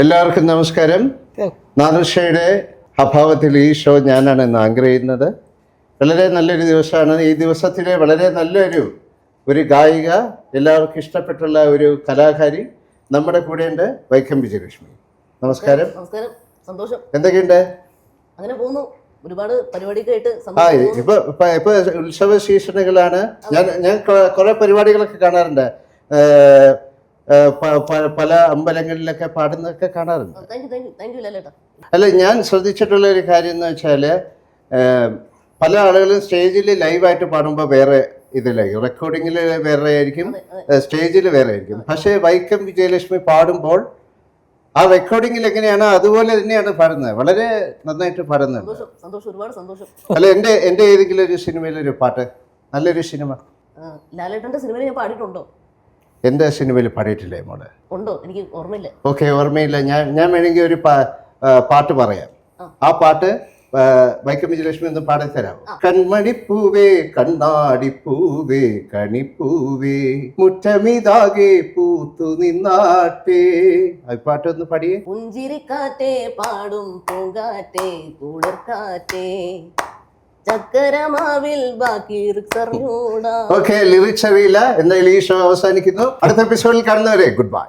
എല്ലാവർക്കും നമസ്കാരം. നാദൃഷയുടെ അഭാവത്തിൽ ഈ ഷോ ഞാനാണ് ഇന്ന് ആങ്കർ ചെയ്യുന്നത്. വളരെ നല്ലൊരു ദിവസമാണ്. ഈ ദിവസത്തിലെ വളരെ നല്ലൊരു ഗായിക, എല്ലാവർക്കും ഇഷ്ടപ്പെട്ടുള്ള ഒരു കലാകാരി നമ്മുടെ കൂടെയുണ്ട്. വൈക്കം വിജയലക്ഷ്മി. നമസ്കാരം. നമസ്കാരം. സന്തോഷം. എന്തൊക്കെയുണ്ട്? അങ്ങനെ പോകുന്നു. ഒരുപാട് പരിപാടിയൊക്കെ ഇപ്പൊ ഉത്സവ സീസണുകളാണ്. ഞാൻ കുറെ പരിപാടികളൊക്കെ കാണാറുണ്ട്. പല അമ്പലങ്ങളിലൊക്കെ പാടുന്നതൊക്കെ കാണാറുണ്ട്. അല്ല, ഞാൻ ശ്രദ്ധിച്ചിട്ടുള്ള ഒരു കാര്യം എന്ന് വെച്ചാൽ പല ആളുകളും സ്റ്റേജിൽ ലൈവായിട്ട് പാടുമ്പോൾ വേറെ ഇതിലായിരിക്കും, റെക്കോർഡിങ്ങിൽ വേറെ ആയിരിക്കും, സ്റ്റേജിൽ വേറെ ആയിരിക്കും. പക്ഷേ വൈക്കം വിജയലക്ഷ്മി പാടുമ്പോൾ ആ റെക്കോർഡിങ്ങിൽ എങ്ങനെയാണോ അതുപോലെ തന്നെയാണ് പാടുന്നത്. വളരെ നന്നായിട്ട് പാടുന്നുണ്ട്. അല്ല, എൻ്റെ ഏതെങ്കിലും ഒരു സിനിമയിലൊരു പാട്ട്, നല്ലൊരു സിനിമ. ലാലേട്ടന്റെ സിനിമയിൽ ഞാൻ പാടിയിട്ടുണ്ടോ? എൻ്റെ സിനിമയിൽ പാടിയിട്ടില്ലേ മോളെ? ഉണ്ടോ? എനിക്ക് ഓർമ്മയില്ല. ഓക്കെ, ഓർമ്മയില്ല. ഞാൻ വേണമെങ്കിൽ ഒരു പാട്ട് പറയാം. ആ പാട്ട് വൈക്കം വിജയലക്ഷ്മി ഒന്ന് പാടിത്തരാം. കൺമണിപ്പൂവേ കണ്ണാടിപ്പൂവേ കണിപ്പൂവേ മുറ്റമിതാകെ പൂത്തു നിന്നാട്ടേ. ആ പാട്ടൊന്ന് പാടിയേ. പുഞ്ചിരിക്കാറ്റേ പാടും പൂങ്കാറ്റേ കുളിർക്കാറ്റേ ചക്കരമാവിൽ ബാക്കി ഓക്കെ, ലിറിക്സ് അറിയില്ല. എന്തായാലും ഈ ഷോ അവസാനിക്കുന്നു. അടുത്ത എപ്പിസോഡിൽ കാണുന്നവരെ ഗുഡ് ബൈ.